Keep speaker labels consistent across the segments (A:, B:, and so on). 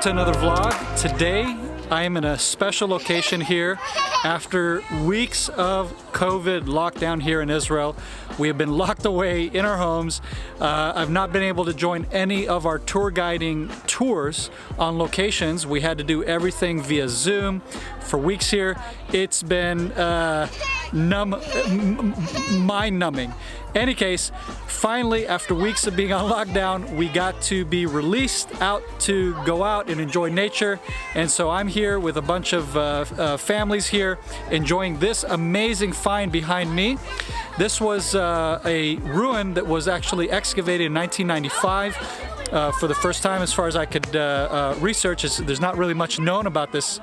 A: welcome to another vlog. Today I am in a special location here. After weeks of COVID lockdown here in Israel, we have been locked away in our homes. I've not been able to join any of our tour guiding tours on locations. We had to do everything via Zoom for weeks here. It's been mind-numbing. Any case, finally, after weeks of being on lockdown, we got to be released out to go out and enjoy nature. And so I'm here with a bunch of families here enjoying this amazing find behind me. This was a ruin that was actually excavated in 1995. For the first time, as far as I could research, there's not really much known about this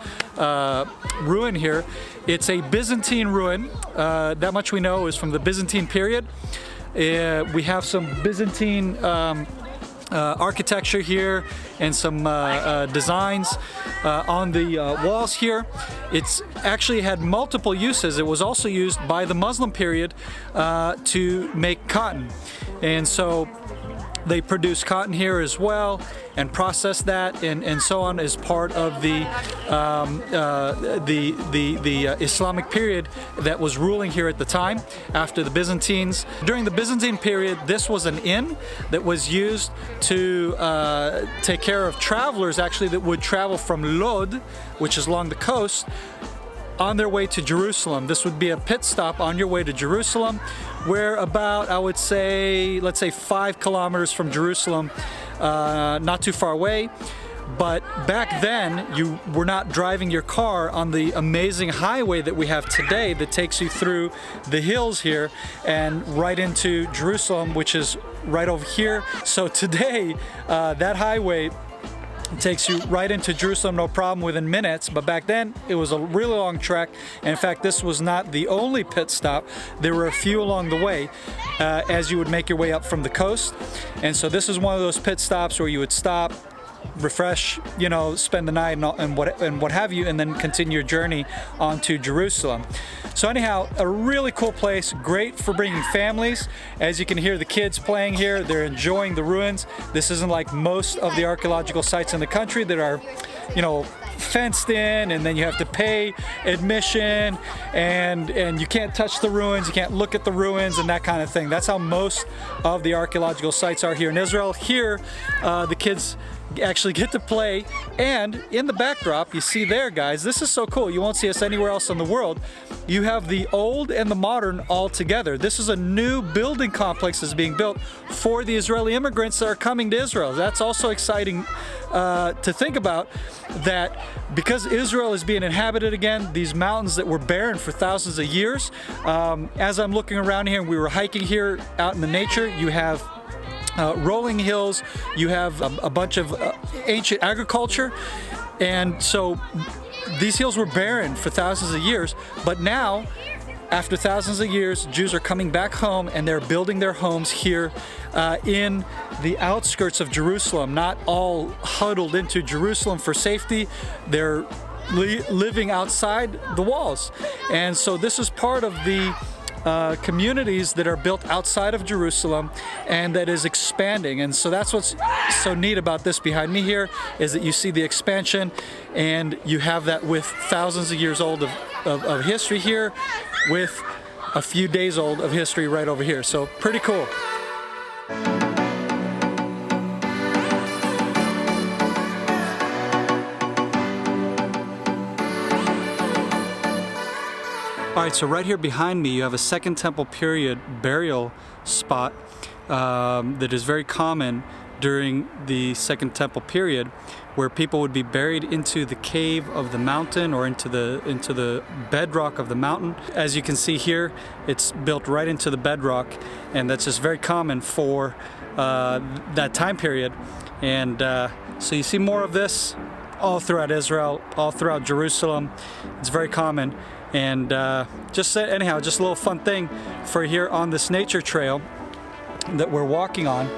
A: ruin here. It's a Byzantine ruin. That much we know is from the Byzantine period. We have some Byzantine architecture here and some designs on the walls here. It's actually had multiple uses. It was also used by the Muslim period to make cotton, and so they produce cotton here as well and process that and so on as part of the Islamic period that was ruling here at the time after the Byzantines. During the Byzantine period, this was an inn that was used to take care of travelers actually that would travel from Lod, which is along the coast, on their way to Jerusalem. This would be a pit stop on your way to Jerusalem. We're about, I would say, let's say 5 kilometers from Jerusalem, not too far away. But back then, you were not driving your car on the amazing highway that we have today that takes you through the hills here and right into Jerusalem, which is right over here. So today, that highway takes you right into Jerusalem, no problem, within minutes. But back then, it was a really long trek. And in fact, this was not the only pit stop. There were a few along the way as you would make your way up from the coast. And so this is one of those pit stops where you would stop, refresh, you know, spend the night and what have you, and then continue your journey on to Jerusalem. So anyhow, a really cool place, great for bringing families. As you can hear the kids playing here, they're enjoying the ruins. This isn't like most of the archaeological sites in the country that are, you know, fenced in, and then you have to pay admission, and you can't touch the ruins, you can't look at the ruins and that kind of thing. That's how most of the archaeological sites are here in Israel. Here, the kids actually get to play, and in the backdrop you see there, guys, this is so cool, you won't see us anywhere else in the world. You have the old and the modern all together. This is a new building complex that's being built for the Israeli immigrants that are coming to Israel. That's also exciting to think about, that because Israel is being inhabited again, these mountains that were barren for thousands of years, as I'm looking around here and we were hiking here out in the nature, you have rolling hills, you have a bunch of ancient agriculture, and so these hills were barren for thousands of years. But now, after thousands of years, Jews are coming back home and they're building their homes here in the outskirts of Jerusalem, not all huddled into Jerusalem for safety. They're living outside the walls. And so this is part of the communities that are built outside of Jerusalem and that is expanding. And so that's what's so neat about this behind me here, is that you see the expansion, and you have that with thousands of years old of history here, with a few days old of history right over here. So pretty cool. Alright, so right here behind me you have a Second Temple period burial spot that is very common during the Second Temple period, where people would be buried into the cave of the mountain or into the bedrock of the mountain. As you can see here, it's built right into the bedrock, and that's just very common for that time period. And so you see more of this all throughout Israel, all throughout Jerusalem. It's very common. And anyhow, just a little fun thing for here on this nature trail that we're walking on.